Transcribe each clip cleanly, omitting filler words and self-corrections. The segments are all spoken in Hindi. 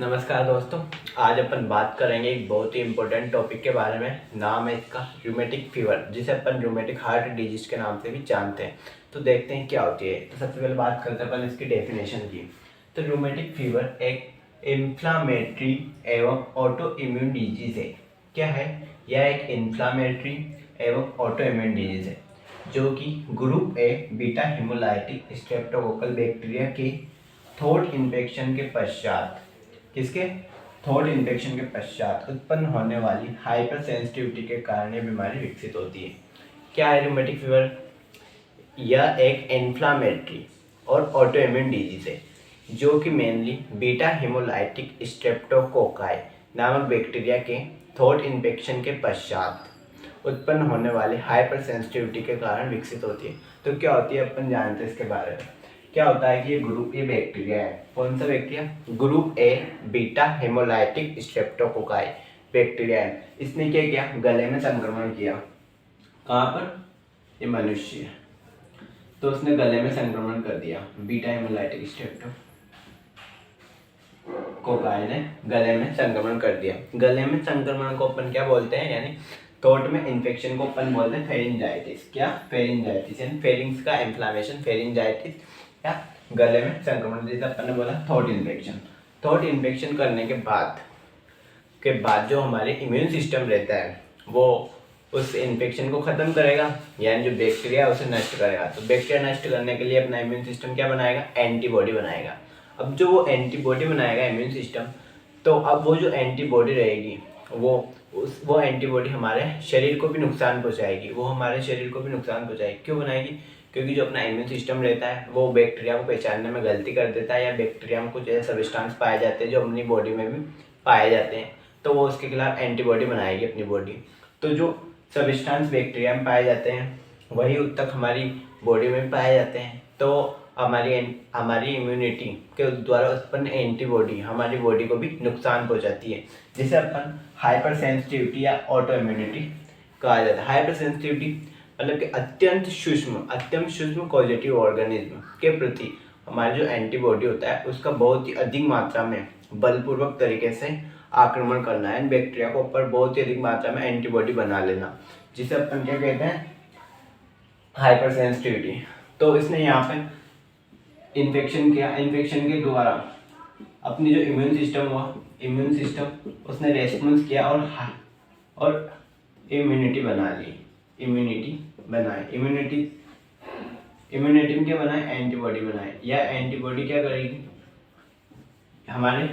नमस्कार दोस्तों। आज अपन बात करेंगे एक बहुत ही इम्पोर्टेंट टॉपिक के बारे में। नाम है इसका रूमेटिक फीवर, जिसे अपन रूमेटिक हार्ट डिजीज के नाम से भी जानते हैं। तो देखते हैं क्या होती है। तो सबसे पहले बात करते हैं अपन इसकी डेफिनेशन की। तो रूमेटिक फीवर एक इन्फ्लामेटरी एवं ऑटो इम्यून डिजीज है। क्या है? यह एक इन्फ्लामेटरी एवं ऑटो इम्यून डिजीज है जो कि group A beta haemolytic streptococcal bacteria के थ्रोट इन्फेक्शन के पश्चात थ्रोट इन्फेक्शन के पश्चात उत्पन्न होने वाली हाइपर सेंसिटिविटी के कारण यह बीमारी विकसित होती है। क्या है रूमेटिक फीवर? यह एक इन्फ्लामेटरी और ऑटोइम्यून डिजीज है जो कि मेनली बीटा हेमोलाइटिक स्ट्रेप्टोकोकाई नामक बैक्टीरिया के थ्रोट इन्फेक्शन के पश्चात उत्पन्न होने वाले हाइपर सेंसिटिविटी के कारण विकसित होती है। तो क्या होती है अपन जानते हैं इसके बारे में। क्या होता है कि ये बैक्टीरिया है। कौन सा bacteria? Group A beta haemolytic streptococci bacteria है। इसने क्या किया? गले में संक्रमण किया। कहाँ पर? ये मनुष्य है, तो उसने गले में संक्रमण कर दिया। बीटा हेमोलाइटिक स्ट्रेप्टोकोकाई ने गले में संक्रमण कर दिया। गले में संक्रमण को अपन क्या बोलते हैं? यानी थ्रोट में इन्फेक्शन को अपन बोलते हैं फेरिंजाइटिस। क्या? फेरिंजाइटिस यानी फेरिंग्स का इन्फ्लामेशन, फेरिंजाइटिस या गले में संक्रमण, जैसे अपन ने बोला थ्रोट इन्फेक्शन। थ्रोट इन्फेक्शन करने के बाद जो हमारे इम्यून सिस्टम रहता है वो उस इन्फेक्शन को ख़त्म करेगा, यानी जो बैक्टीरिया है उसे नष्ट करेगा। तो बैक्टीरिया नष्ट करने के लिए अपना इम्यून सिस्टम क्या बनाएगा? एंटीबॉडी बनाएगा। अब जो वो एंटीबॉडी बनाएगा इम्यून सिस्टम, तो अब वो जो एंटीबॉडी रहेगी वो एंटीबॉडी हमारे शरीर को भी नुकसान पहुंचाएगी। वो हमारे शरीर को भी नुकसान पहुंचाएगी। क्यों बनाएगी? क्योंकि जो अपना इम्यून सिस्टम रहता है वो बैक्टीरिया को पहचानने में गलती कर देता है, या बैक्टीरिया में कुछ ऐसे सब्सटेंस पाए जाते हैं जो अपनी बॉडी में भी पाए जाते हैं, तो वो उसके खिलाफ एंटीबॉडी बनाएगी अपनी बॉडी। तो जो सब्सटेंस बैक्टीरिया में पाए जाते हैं वही उद तक हमारी बॉडी में पाए जाते हैं। तो हमारी इम्यूनिटी के द्वारा उत्पन्न एंटीबॉडी हमारी बॉडी को भी नुकसान पहुंचाती है, जिसे अपन हाइपर सेंसिटिविटी या ऑटो इम्यूनिटी कहा जाता है। हाइपर सेंसिटिविटी मतलब कि अत्यंत सूक्ष्म पॉजिटिव ऑर्गेनिज्म के प्रति हमारा जो एंटीबॉडी होता है उसका बहुत ही अधिक मात्रा में बलपूर्वक तरीके से आक्रमण करना है। बैक्टीरिया को ऊपर बहुत ही अधिक मात्रा में एंटीबॉडी बना लेना, जिसे अपन क्या कहते हैं? Hyper sensitivity. तो इसने यहाँ पे इन्फेक्शन किया। इन्फेक्शन के द्वारा अपनी जो इम्यून सिस्टम उसने रेस्पॉन्स किया और इम्यूनिटी बना ली। इम्यूनिटी में क्या बनाए? एंटीबॉडी बनाए। यह एंटीबॉडी क्या करेगी? हमारे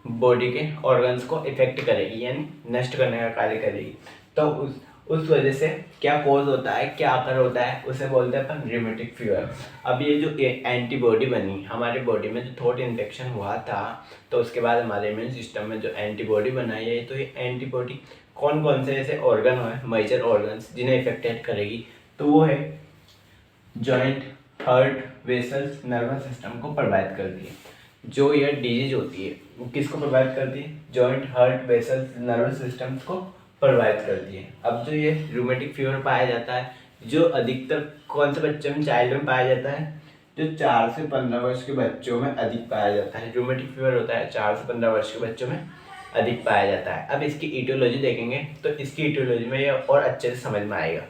बॉडी के ऑर्गन्स को इफेक्ट करेगी, यानी नष्ट करने का कार्य करेगी। तो उस वजह से क्या कॉज होता है, क्या आकर होता है, उसे बोलते हैं अपन रूमेटिक फीवर। अब ये जो एंटीबॉडी बनी हमारे बॉडी में, जो थ्रोट इन्फेक्शन हुआ था, तो उसके बाद हमारे इम्यून सिस्टम में जो एंटीबॉडी बनाई है, तो ये एंटीबॉडी कौन कौन से ऐसे ऑर्गन है, मेजर ऑर्गन्स जिन्हें इफेक्टेड करेगी, तो वो है joint, heart, vessels, nervous system को प्रभावित करती है। जो यह डिजीज होती है वो किसको प्रभावित करती है? Joint, heart, vessels, nervous systems को प्रभावित करती है। अब जो ये रूमेटिक फीवर पाया जाता है, जो अधिकतर कौन से बच्चे में, चाइल्ड में पाया जाता है? जो 4 से 15 वर्ष के बच्चों में अधिक पाया जाता है। रूमेटिक फीवर होता है 4 से 15 वर्ष के बच्चों में अधिक पाया जाता है। अब इसकी ईटियोलॉजी देखेंगे तो इसकी ईटियोलॉजी में ये और अच्छे से समझ में आएगा।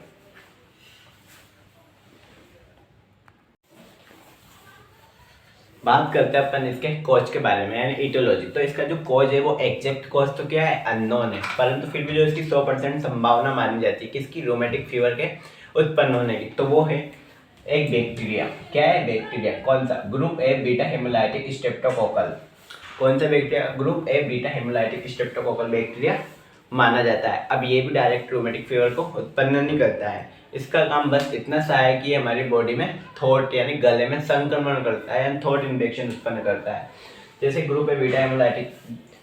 बात करते हैं अपन इसके कॉज के बारे में, यानी ईटियोलॉजी। तो इसका जो कॉज है वो एग्जैक्ट कॉज तो क्या है? अननोन है, परंतु फिर भी जो इसकी 100% संभावना मानी जाती है किसकी? रूमेटिक फीवर के उत्पन्न होने की। तो वो है एक बैक्टीरिया। क्या है? बैक्टीरिया। कौन सा? Group A beta haemolytic streptococcal. कौन सा bacteria? Group A beta haemolytic streptococcal bacteria माना जाता है। अब ये भी डायरेक्ट रूमेटिक फीवर को उत्पन्न नहीं करता है। इसका काम बस इतना सा है कि हमारी बॉडी में थ्रोट यानी गले में संक्रमण करता है, यानी थ्रोट इन्फेक्शन उत्पन्न करता है। जैसे group A beta haemolytic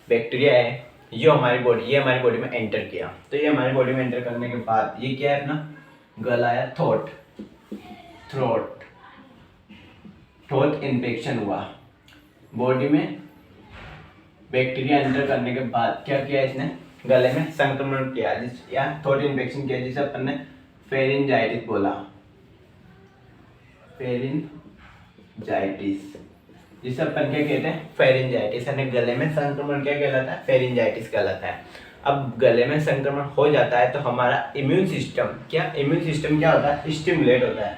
bacteria है, ये हमारी बॉडी में एंटर किया। तो ये हमारी बॉडी में एंटर करने के बाद ये क्या है? अपना गला या थ्रोट इन्फेक्शन हुआ। बॉडी में बैक्टीरिया एंटर करने के बाद क्या किया? इसने गले में संक्रमण किया या थ्रोट इन्फेक्शन किया, जिसे अपन ने फेरिंजाइटिस बोला। फेरिंजाइटिस जिसे अपन क्या कहते हैं, फेरिंजाइटिस, यानी गले में संक्रमण क्या कहलाता है, फेरिंजाइटिस कहलाता है। अब गले में संक्रमण हो जाता है तो हमारा इम्यून सिस्टम क्या होता है, स्टिमुलेट होता है,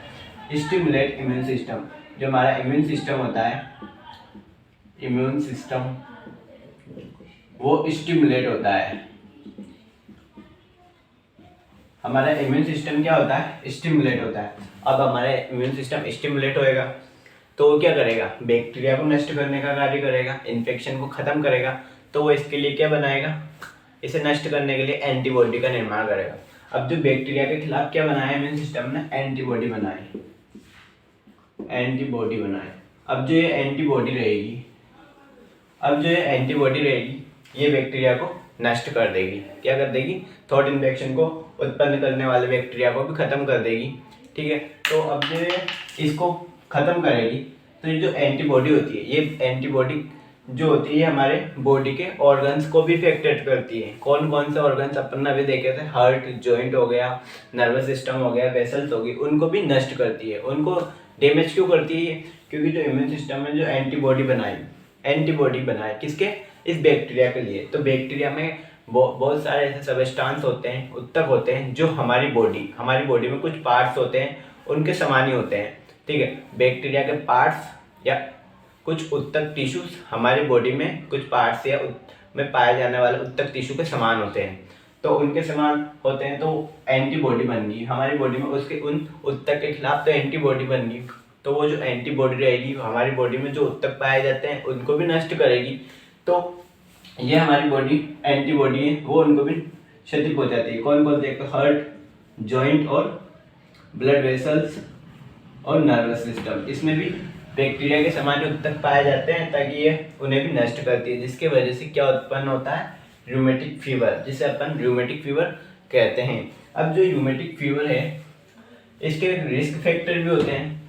स्टिमुलेट इम्यून सिस्टम। जो हमारा इम्यून सिस्टम होता है, इम्यून सिस्टम वो स्टिमुलेट होता है। हमारा इम्यून सिस्टम क्या होता है, स्टिमुलेट होता है। अब हमारा इम्यून सिस्टम स्टिमुलेट होएगा तो वो क्या करेगा, बैक्टीरिया को नष्ट करने का कार्य करेगा, इन्फेक्शन को खत्म करेगा। तो वो इसके लिए क्या बनाएगा, इसे नष्ट करने के लिए एंटीबॉडी का निर्माण करेगा। अब जो बैक्टीरिया के खिलाफ क्या बनाया इम्यून सिस्टम ने, एंटीबॉडी बनाई, एंटीबॉडी बनाए। अब जो ये एंटीबॉडी रहेगी, ये बैक्टीरिया को नष्ट कर देगी। क्या कर देगी, थ्रोट इन्फेक्शन को उत्पन्न करने वाले बैक्टीरिया को भी खत्म कर देगी। ठीक है, तो अब जो ये इसको खत्म करेगी तो ये जो एंटीबॉडी होती है, ये एंटीबॉडी जो होती है हमारे बॉडी के ऑर्गन्स को भी इफेक्टेड करती है। कौन कौन से ऑर्गन्स अपन ने अभी देखे थे, हार्ट, जॉइंट हो गया, नर्वस सिस्टम हो गया, वेसल्स हो गई, उनको भी नष्ट करती है। उनको डैमेज क्यों करती है, क्योंकि जो इम्यून सिस्टम में जो एंटीबॉडी बनाए किसके, इस बैक्टीरिया के लिए। तो बैक्टीरिया में बहुत सारे ऐसे सबस्टांस होते हैं, उत्तक होते हैं, जो हमारी बॉडी में कुछ पार्ट्स होते हैं उनके समान ही होते हैं। ठीक है, बैक्टीरिया के पार्ट्स या कुछ उत्तक टिश्यूज हमारी बॉडी में कुछ पार्ट्स या में पाए जाने वाले उत्तक टिश्यू के समान होते हैं। तो उनके समान होते हैं तो एंटीबॉडी बन गई हमारी बॉडी में, उसके उन उत्तक के खिलाफ तो एंटीबॉडी बन गई। तो वो जो एंटीबॉडी रहेगी हमारी बॉडी में जो उत्तक पाए जाते हैं उनको भी नष्ट करेगी। तो ये हमारी बॉडी एंटीबॉडी है, वो उनको भी क्षति पहुंचाती है। कौन कौन से, हार्ट, जॉइंट और ब्लड वेसल्स और नर्वस सिस्टम, इसमें भी बैक्टीरिया के समान उत्तक पाए जाते हैं ताकि ये उन्हें भी नष्ट करती है, जिसके वजह से क्या उत्पन्न होता है, रूमेटिक फीवर, जिसे अपन रूमेटिक फीवर कहते हैं। अब जो रूमेटिक फीवर है इसके रिस्क फैक्टर भी होते हैं।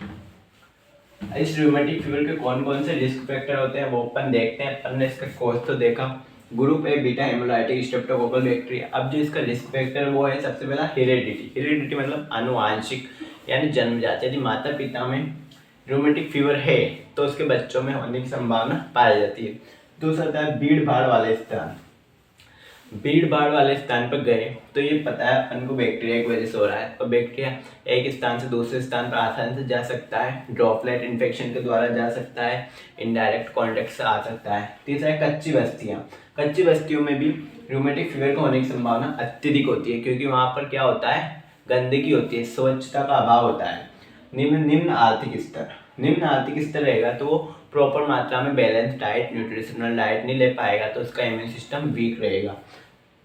इस रूमेटिक फीवर के कौन कौन से रिस्क फैक्टर होते हैं वो अपन देखते हैं। अपन ने इसका कोर्स तो देखा, group A beta haemolytic streptococcal bacteria. अब जो इसका रिस्क फैक्टर वो है सबसे पहला हेरिडिटी मतलब आनुवांशिक, यानी जन्मजात। यदि माता पिता में रूमेटिक फीवर है तो उसके बच्चों में होने की संभावना पाई जाती है। दूसरा होता है भीड़ भाड़ वाले स्थान पर गए तो ये पता है अपन को बैक्टीरिया की वजह से हो रहा है, और बैक्टीरिया एक स्थान से दूसरे स्थान पर आसानी से जा सकता है, ड्रॉपलेट इन्फेक्शन के द्वारा जा सकता है, इनडायरेक्ट कॉन्टेक्ट से आ सकता है। तीसरा है कच्ची बस्तियों में भी रूमेटिक फीवर का होने की संभावना अत्यधिक होती है, क्योंकि वहाँ पर क्या होता है, गंदगी होती है, स्वच्छता का अभाव होता है। निम्न आर्थिक स्तर रहेगा तो वो प्रॉपर मात्रा में बैलेंस डाइट, न्यूट्रिशनल डाइट नहीं ले पाएगा, तो उसका इम्यून सिस्टम वीक रहेगा।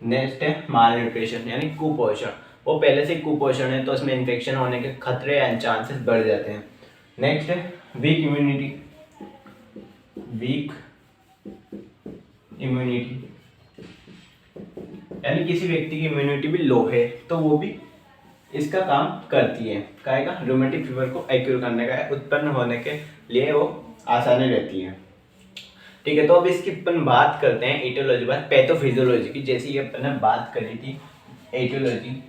नेक्स्ट है माल न्यूट्रिशन यानी कुपोषण, वो पहले से कुपोषण है तो उसमें इन्फेक्शन होने के खतरे एंड चांसेस बढ़ जाते हैं। नेक्स्ट है वीक इम्यूनिटी यानी किसी व्यक्ति की इम्यूनिटी भी लो है तो वो भी इसका काम करती है, कहेगा रूमेटिक फीवर को एक्यूर करने का, उत्पन्न होने के लिए वो आसानी रहती है। ठीक है, तो अब इसकी अपन बात करते हैं एटियोलॉजी बाद पैथोफिजियोलॉजी की। जैसे ये अपन ने बात करी थी एटियोलॉजी,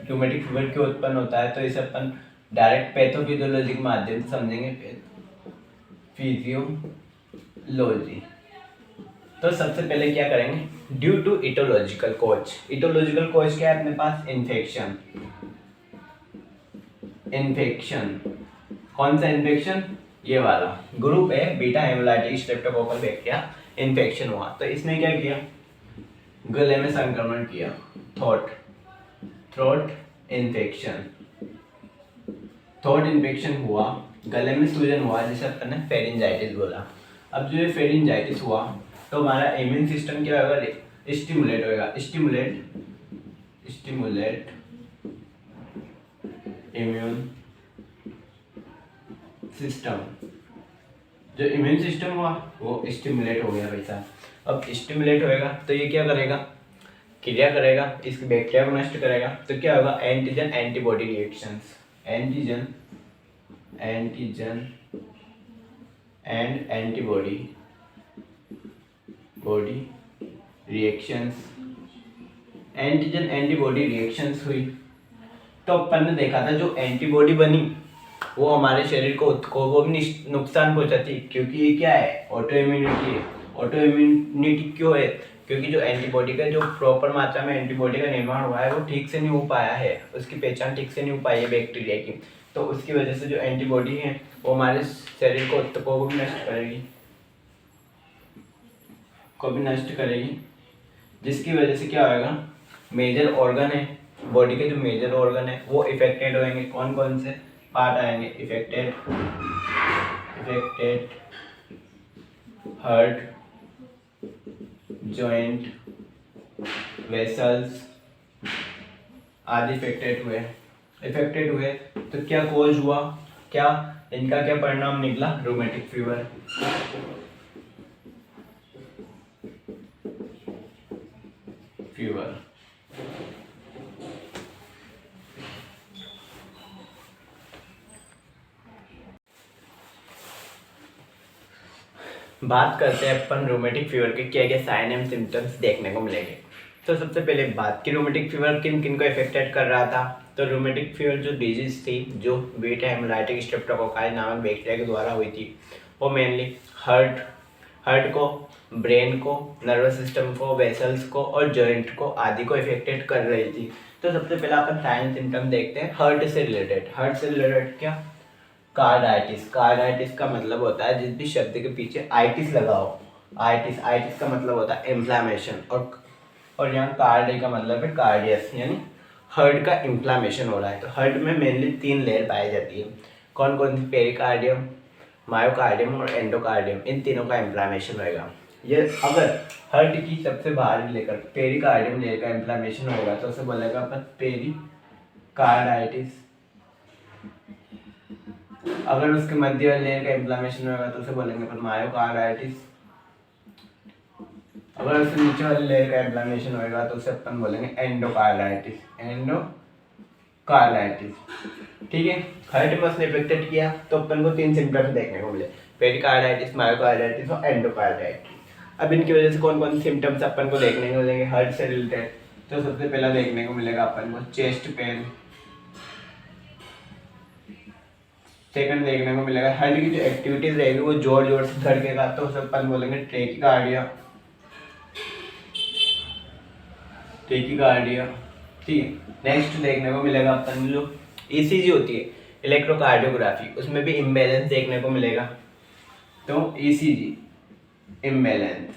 रूमेटिक फीवर क्यों उत्पन्न होता है, तो इसे अपन डायरेक्ट पैथोफिजियोलॉजी के माध्यम से समझेंगे। फिजियोलॉजी तो सबसे पहले क्या करेंगे, ड्यू टू इटोलॉजिकल कॉज क्या है अपने पास, इन्फेक्शन। कौन सा इन्फेक्शन, ये वाला, ग्रुप है beta haemolytic streptococcal bacteria, infection हुआ तो इसने क्या किया, गले में संक्रमण किया, थ्रोट इन्फेक्शन हुआ, गले में सूजन हुआ, जिसे अपन ने फेरिंजाइटिस बोला। अब जो ये फेरिंजाइटिस हुआ तो हमारा इम्यून सिस्टम क्या होगा, स्टिमुलेट होगा, स्टिमुलेट इम्यून सिस्टम। जो इम्यून सिस्टम हुआ वो स्टिमुलेट हो गया भाई साहब। अब स्टिमुलेट होएगा तो ये क्या करेगा, क्रिया करेगा, इस बैक्टीरिया को नष्ट करेगा। तो क्या होगा, antigen antibody reactions, antigen and antibody reactions हुई। तो अपन ने देखा था जो एंटीबॉडी बनी वो हमारे शरीर को भी नुकसान पहुंचाती है, क्योंकि ये क्या है, ऑटो इम्यूनिटी है। ऑटो इम्यूनिटी क्यों है? क्योंकि जो एंटीबॉडी का जो प्रॉपर मात्रा में एंटीबॉडी का निर्माण हुआ है वो ठीक से नहीं हो पाया है, उसकी पहचान ठीक से नहीं हो पाई है बैक्टीरिया की। तो उसकी वजह से जो एंटीबॉडी है वो हमारे शरीर को भी नष्ट करेगी, जिसकी वजह से क्या होएगा, मेजर ऑर्गन है बॉडी के, जो मेजर ऑर्गन है वो इफेक्टेड होंगे। कौन कौन से पार्ट आएंगे इफेक्टेड? हार्ट, जॉइंट, वेसल्स आदि इफेक्टेड हुए। तो क्या कॉज हुआ, क्या इनका क्या परिणाम निकला? Rheumatic fever. बात करते हैं अपन रूमेटिक फीवर के क्या क्या साइन एंड सिम्टम्स देखने को मिलेंगे। तो सबसे पहले बात की रूमेटिक फीवर किन किन को इफेक्टेड कर रहा था। तो रूमेटिक फीवर जो डिजीज थी, जो बीटा हेमोलाइटिक स्ट्रेप्टोकोकाई नामक बैक्टीरिया के द्वारा हुई थी, वो मेनली हार्ट को, ब्रेन को, नर्वस सिस्टम को, वेसल्स को और जॉइंट को आदि को इफेक्टेड कर रही थी। तो सबसे पहले अपन साइन सिम्टम देखते हैं हार्ट से रिलेटेड क्या? कार्डाइटिस का मतलब होता है, जिस भी शब्द के पीछे आइटिस लगा हो, आइटिस का मतलब होता है इन्फ्लामेशन, और यहाँ कार्ड का मतलब है कार्डियस, यानी हार्ट का इन्फ्लामेशन हो रहा है। तो हार्ट में मेनली 3 लेयर पाई जाती है। कौन कौन सी? पेरिकार्डियम, मायोकार्डियम और एंडोकार्डियम, इन तीनों का इन्फ्लामेशन होगा। ये अगर हार्ट की सबसे बाहरी लेकर पेरिकार्डियम लेयर का इन्फ्लामेशन होगा तो उसे बोलेगा अपन पेरिकार्डाइटिस। अगर उसके मध्य वाले लेयर का इन्फ्लामेशन होगा तो उसे बोलेंगे अपन मायोकार्डाइटिस। अगर उसके नीचे वाले लेयर का इन्फ्लामेशन होगा तो उसे अपन बोलेंगे एंडोकार्डाइटिस। ठीक है, हार्ट में उसने इफेक्टेड किया तो अपन को 3 सिम्टम्स देखने को मिले, पेरिकार्डाइटिस, मायोकार्डाइटिस और एंडोकार्डाइटिस। अब इनकी वजह से कौन कौन से सिम्टम्स अपन को देखने को मिलेंगे हार्ट से रिलेटेड? तो सबसे पहला देखने को मिलेगा अपन को चेस्ट पेन। सेकंड देखने को मिलेगा हार्ट की जो एक्टिविटीज रहेगी वो जोर जोर से धड़केगा, तो उसे अपन बोलेंगे टैकीकार्डिया। ठीक है। नेक्स्ट देखने को मिलेगा अपन जो ईसीजी होती है, इलेक्ट्रोकार्डियोग्राफी, उसमें भी इम्बैलेंस देखने को मिलेगा। तो ईसीजी इम्बैलेंस,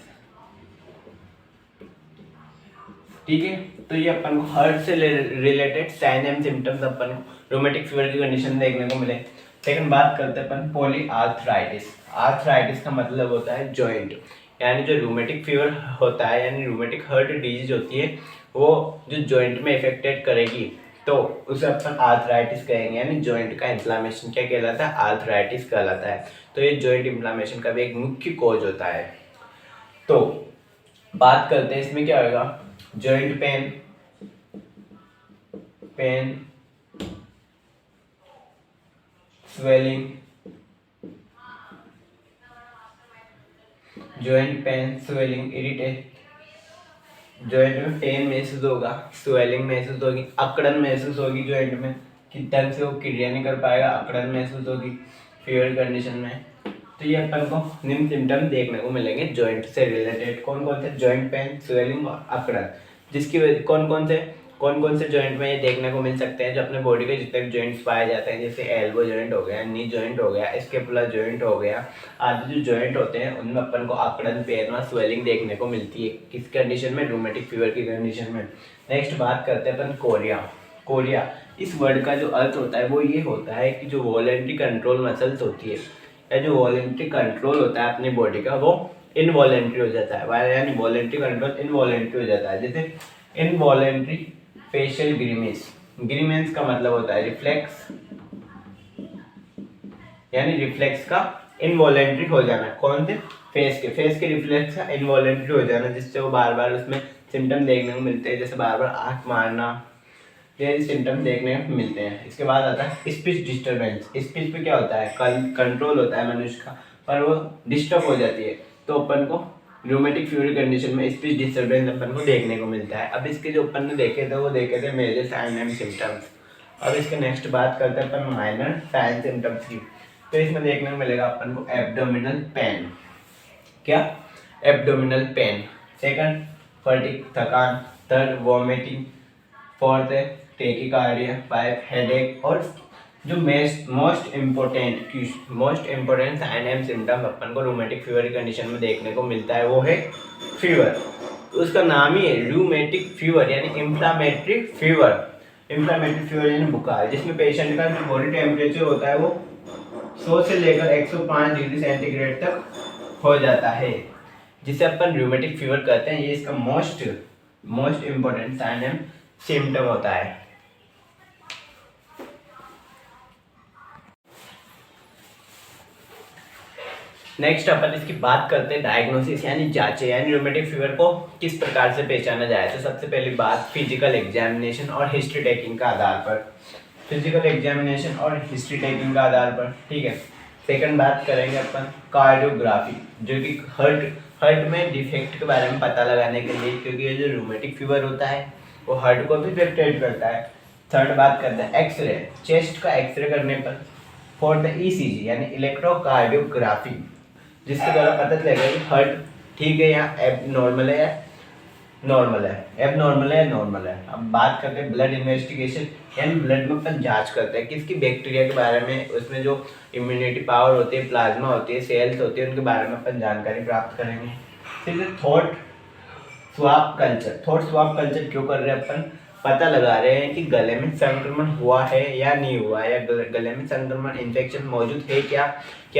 ठीक है। तो ये अपन को हार्ट से रिलेटेड साइन एंड सिम्टम्स अपन को रूमेटिक फीवर की कंडीशन देखने को मिले। सेकंड बात करते हैं अपन आर्थराइटिस का मतलब होता है जॉइंट, यानी जो रूमेटिक फीवर होता है यानी रूमेटिक हार्ट डिजीज होती है वो जो जॉइंट में इफेक्टेड करेगी तो उसे अपन आर्थराइटिस कहेंगे, यानी जॉइंट का इन्फ्लामेशन क्या कहलाता है? आर्थराइटिस कहलाता है। तो ये जॉइंट इन्फ्लामेशन का भी एक मुख्य कॉज होता है। तो बात करते हैं इसमें क्या होगा, joint pain, swelling, irritate, joint में पेन महसूस होगा, स्वेलिंग महसूस होगी, अकड़न महसूस होगी जॉइंट में कि ढंग से वो क्रिया नहीं कर पाएगा, अकड़न महसूस होगी फीवर कंडीशन में। तो ये अपन को निम्न सिम्टम देखने को मिलेंगे जॉइंट से रिलेटेड। कौन कौन से? जॉइंट पेन, स्वेलिंग और अकड़न। जिसकी वजह कौन कौन से जॉइंट में ये देखने को मिल सकते हैं? जो अपने बॉडी के जितने भी जॉइंट्स पाए जाते हैं, जैसे एल्बो जॉइंट हो गया, नी जॉइंट हो गया, स्कैपुलर जॉइंट हो गया, आदि जो जॉइंट होते हैं उनमें अपन को अकड़न, पेन और स्वेलिंग देखने को मिलती है। किस कंडीशन में? रूमेटिक फीवर की कंडीशन में। नेक्स्ट बात करते हैं अपन कोरिया। इस वर्ड का जो अर्थ होता है वो ये होता है कि जो वॉलेंट्री कंट्रोल मसल्स होती है या जो वॉलेंट्री कंट्रोल होता है अपनी बॉडी का वो इनवॉलेंट्री हो जाता है, यानी वॉलेंट्री कंट्रोल इनवॉलेंट्री हो जाता है। जैसे इनवॉलेंट्री फेशियल ग्रीमेंस का मतलब होता है रिफ्लेक्स, यानी रिफ्लेक्स का इनवॉलेंट्री हो जाना। कौन से? फेस के रिफ्लेक्स का इनवॉलेंट्री हो जाना, जिससे वो बार बार उसमें सिम्टम देखने को मिलते हैं, जैसे बार बार आंख मारना, ये सिम्टम देखने को मिलते हैं। इसके बाद आता है स्पीच डिस्टर्बेंस। स्पीच पे क्या होता है? कंट्रोल होता है मनुष्य का, पर वो डिस्टर्ब हो जाती है, तो अपन को रूमेटिक फीवर कंडीशन में स्पीच डिस्टर्बेंस अपन को देखने को मिलता है। अब इसके जो अपन ने देखे थे वो देखे थे मेजर साइन एंड सिम्टम्स। अब इसके नेक्स्ट बात करते हैं अपन माइनर साइन सिम्टम्स की। तो इसमें देखने को मिलेगा अपन को एब्डोमिनल पेन। क्या? Abdominal pain. सेकंड फटीग थकान। Third vomiting. फोर्थ है टेकिकार्डिया। Five headache. और जो most important sign and symptom अपन को रूमेटिक फीवर की कंडीशन में देखने को मिलता है वो है फीवर। तो उसका नाम ही है रूमेटिक फीवर यानी इन्फ्लामेटरी फीवर। इन्फ्लामेटरी फीवर यानी बुखार, जिसमें पेशेंट का जो बॉडी टेम्परेचर होता है वो 100 से लेकर 105 डिग्री सेंटीग्रेड तक हो जाता है, जिसे अपन रूमेटिक फीवर कहते हैं। ये इसका most important sign and symptom होता है। नेक्स्ट अपन इसकी बात करते हैं डायग्नोसिस यानी जांचें, यानी रूमेटिक फीवर को किस प्रकार से पहचाना जाए। तो सबसे पहली बात फिजिकल एग्जामिनेशन और हिस्ट्री टेकिंग का आधार पर। फिजिकल एग्जामिनेशन और हिस्ट्री टेकिंग का आधार पर, ठीक है। सेकंड बात करेंगे अपन कार्डियोग्राफी, जो कि हार्ट में डिफेक्ट के बारे में पता लगाने के लिए, क्योंकि ये जो रूमेटिक फीवर होता है वो हार्ट को भी डिफेक्ट करता है। थर्ड बात करते हैं एक्सरे, चेस्ट का एक्सरे करने पर। फोर्थ ईसीजी यानी इलेक्ट्रोकार्डियोग्राफी, जिसके द्वारा पता चलेगा कि हार्ट ठीक है या एबनॉर्मल है या नॉर्मल है, एबनॉर्मल है या नॉर्मल है। अब बात करते हैं ब्लड इन्वेस्टिगेशन, यानी ब्लड में अपन जांच करते हैं किसकी बैक्टीरिया के बारे में, उसमें जो इम्यूनिटी पावर होती है, प्लाज्मा होती है, सेल्स होती है, उनके बारे में अपन जानकारी प्राप्त करेंगे। फिर थॉट स्वाब कल्चर क्यों कर रहे हैं अपन? पता लगा रहे हैं कि गले में संक्रमण हुआ है या नहीं हुआ, या गले में संक्रमण इन्फेक्शन मौजूद है क्या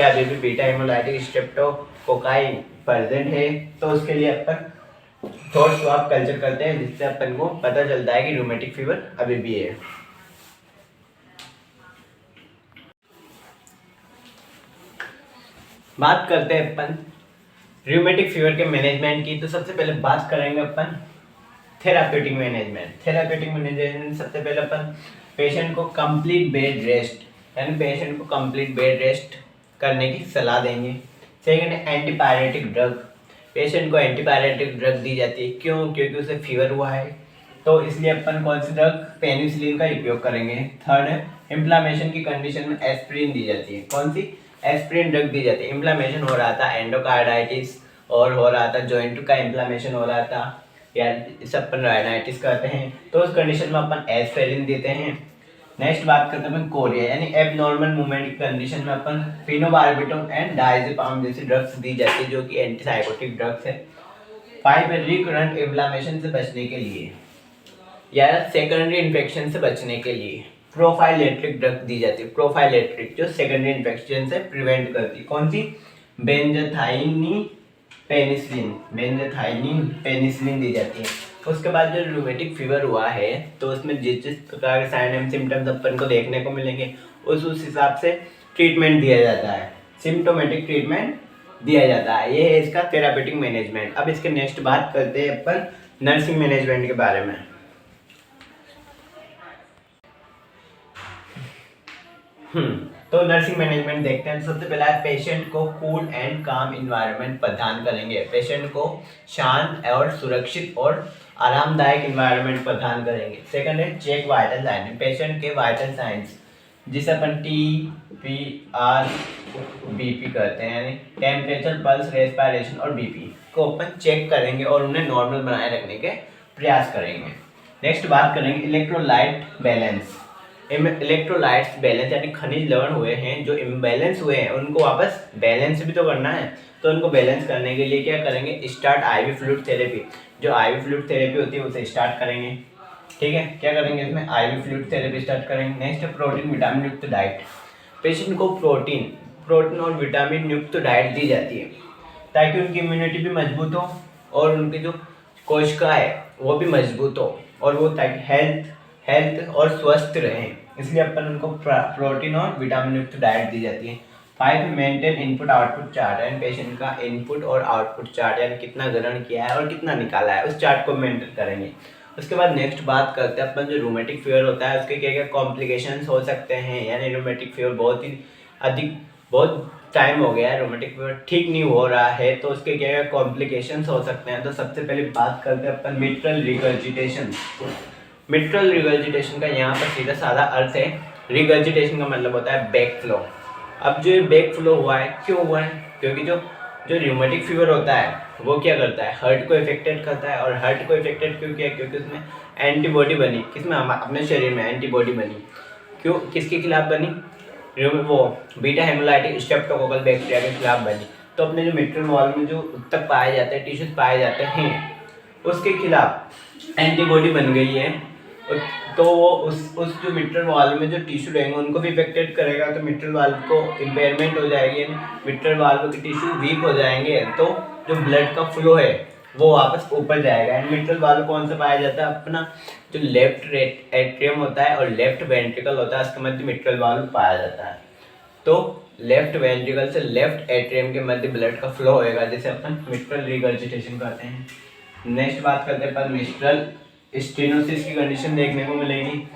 अभी भी बीटा हेमोलाइटिक स्ट्रेप्टोकोकाई प्रेजेंट है। तो उसके लिए अपन थॉट स्वाब कल्चर करते हैं, जिससे अपन को पता चलता है कि रूमेटिक फीवर अभी भी है। बात करते हैं अपन रूमेटिक फीवर के मैनेजमेंट की। तो सबसे पहले बात करेंगे अपन थेराप्यूटिक मैनेजमेंट। सबसे पहले अपन पेशेंट को कंप्लीट बेड रेस्ट करने की सलाह देंगे। सेकंड है एंटीपायरेटिक ड्रग, पेशेंट को एंटीपायरेटिक ड्रग दी जाती है। क्यों? क्योंकि उसे फीवर हुआ है, तो इसलिए अपन कौन सी ड्रग? पेनिसिलिन का उपयोग करेंगे। थर्ड है इन्फ्लामेशन की कंडीशन में एस्प्रिन दी जाती है। कौन सी? एस्प्रिन ड्रग दी जाती है। इन्फ्लामेशन हो रहा था, एंडोकार्डाइटिस और हो रहा था, जॉइंट का इन्फ्लामेशन हो रहा था, या इस अपन राइनाइटिस कहते हैं, तो उस कंडीशन में अपन एस्प्रिन देते हैं। नेक्स्ट बात करते हैं अपन कोरिया यानी एबनॉर्मल मूवमेंट की कंडीशन में अपन फिनोबार्बिटोल एंड डायजेपाम जैसी ड्रग्स दी जाती है, जो कि एंटीसाइकोटिक ड्रग्स है। 5 है रिकरेंट इन्फ्लामेशन से बचने के लिए या सेकेंडरी इन्फेक्शन से बचने के लिए प्रोफाइलेट्रिक ड्रग दी जाती है। प्रोफाइलेट्रिक जो सेकेंडरी इन्फेक्शन से प्रिवेंट करती है। कौन सी? बेंजाथाइनिन पेनिसिलिन दी जाती है। उसके बाद जो रूमेटिक फीवर हुआ है तो उसमें जिस प्रकार के साइन एंड सिम्टम्स अपन को देखने को मिलेंगे उस हिसाब से ट्रीटमेंट दिया जाता है, सिम्टोमेटिक ट्रीटमेंट दिया जाता है। ये है इसका थेरापेटिक मैनेजमेंट। अब इसके नेक्स्ट बात करते हैं अपन नर्सिंग मैनेजमेंट के बारे में। तो नर्सिंग मैनेजमेंट देखते हैं। सबसे पहला पेशेंट को कूल एंड काम इन्वायरमेंट प्रदान करेंगे। पेशेंट को शांत और सुरक्षित और आरामदायक इन्वायरमेंट प्रदान करेंगे। सेकंड है चेक वाइटल साइन, पेशेंट के वाइटल साइंस जिसे अपन TPR BP कहते हैं, यानी टेम्परेचर, पल्स, रेस्पिरेशन और BP को अपन चेक करेंगे और उन्हें नॉर्मल बनाए रखने के प्रयास करेंगे। नेक्स्ट बात करेंगे इलेक्ट्रोलाइट बैलेंस। इलेक्ट्रोलाइट्स बैलेंस यानी खनिज लवण हुए हैं जो इम्बैलेंस हुए हैं उनको वापस बैलेंस भी तो करना है, तो उनको बैलेंस करने के लिए क्या करेंगे? Start IV fluid therapy. जो IV फ्लूइड थेरेपी होती है उसे स्टार्ट करेंगे। ठीक है, क्या करेंगे इसमें? IV फ्लूइड थेरेपी स्टार्ट करेंगे। नेक्स्ट है प्रोटीन विटामिन युक्त डाइट। पेशेंट को प्रोटीन और विटामिन युक्त डाइट दी जाती है ताकि उनकी इम्यूनिटी भी मजबूत हो और उनकी जो कोशिका है वो भी मजबूत हो और वो ताकि हेल्थ और स्वस्थ रहें, इसलिए अपन उनको प्रोटीन और विटामिन युक्त डाइट दी जाती है। 5 मेंटेन इनपुट आउटपुट चार्ट, यानी पेशेंट का इनपुट और आउटपुट चार्ट, यानी कितना ग्रहण किया है और कितना निकाला है उस चार्ट को मेंटेन करेंगे। उसके बाद नेक्स्ट बात करते हैं अपन जो रूमेटिक फीवर होता है उसके क्या क्या कॉम्प्लिकेशंस हो सकते हैं। यानी रूमेटिक फीवर बहुत टाइम हो गया है, रूमेटिक फीवर ठीक नहीं हो रहा है, तो उसके क्या क्या कॉम्प्लिकेशंस हो सकते हैं। तो सबसे पहले बात करते हैं अपन मिट्रल रिगर्जिटेशन। मिट्रल रिगर्जिटेशन का यहाँ पर सीधा साधा अर्थ है, रिगर्जिटेशन का मतलब होता है बैक फ्लो। अब जो ये बैक फ्लो हुआ है, क्यों हुआ है? क्योंकि जो जो र्यूमेटिक फीवर होता है वो क्या करता है, हार्ट को इफेक्टेड करता है। और हार्ट को इफेक्टेड क्यों किया? क्योंकि उसमें एंटीबॉडी बनी। किसमें? अपने शरीर में एंटीबॉडी बनी। क्यों? किसके खिलाफ बनी? वो बीटा हेमोलाइटिक स्ट्रेप्टोकोकल बैक्टीरिया के खिलाफ बनी। तो अपने जो मिट्रल वॉल में जो उत्तक पाए जाते हैं, टिश्यूज पाए जाते हैं, उसके खिलाफ एंटीबॉडी बन गई है। तो वो उस जो मिट्रल वॉल में जो टिश्यू रहेंगे उनको भी इफेक्टेड करेगा। तो मिट्रल वाल्व को इम्पेयरमेंट हो जाएगी, मिट्रल वाल्व के टिश्यू वीक हो जाएंगे, तो जो ब्लड का फ्लो है वो वापस ऊपर जाएगा। एंड मिट्रल वाल्व कौन सा पाया जाता है? अपना जो लेफ्ट एट्रियम होता है और लेफ्ट वेंट्रिकल होता है, उसके मध्य मिट्रल वाल्व पाया जाता है। तो लेफ्ट वेंट्रिकल से लेफ्ट एट्रियम के मध्य ब्लड का फ्लो होएगा, जिसे अपन मिट्रल रिगर्जिटेशन कहते हैं। नेक्स्ट बात करते हैं पर मिट्रल स्टेनोसिस की कंडीशन देखने को मिलेगी।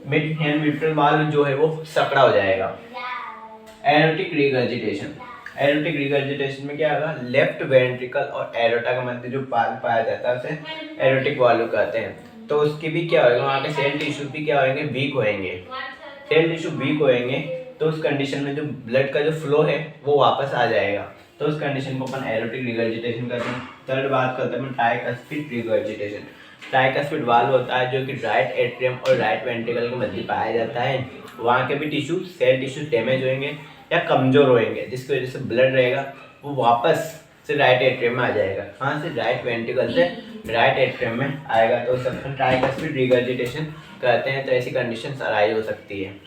मिट्रल वाल्व जो है वो सकड़ा हो जाएगा। एरोटिक रिगर्जिटेशन, एरोटिक रिगर्जिटेशन में क्या होगा? लेफ्ट वेंट्रिकल और एरोटा के मध्य जो वाल्व पाया जाता है उसे एरोटिक वाल्व कहते हैं। तो उसकी भी क्या होगा? वहाँ के सेल टिश्यू भी क्या होंगे? वीक होएंगे। सेल टिश्यू वीक होएंगे तो उस कंडीशन में जो ब्लड का जो फ्लो है वो वापस आ जाएगा। तो उस कंडीशन को अपन एरोटिक रिगर्जिटेशन करते हैं। थर्ड बात करते हैं ट्राइकस्पिड रिगर्जिटेशन। ट्राइकस्पिड वाल्व होता है जो कि राइट एट्रियम और राइट वेंट्रिकल के मध्य पाया जाता है। वहाँ के भी टिश्यू, सेल टिश्यू डैमेज होंगे या कमज़ोर होंगे, जिसकी वजह से ब्लड रहेगा वो वापस से राइट एट्रियम में आ जाएगा। कहाँ से? राइट वेंट्रिकल से राइट एट्रियम में आएगा। तो उसे अपन ट्राइकस्पिड रिगर्जिटेशन कहते हैं। तो ऐसी कंडीशन अराइज हो सकती है।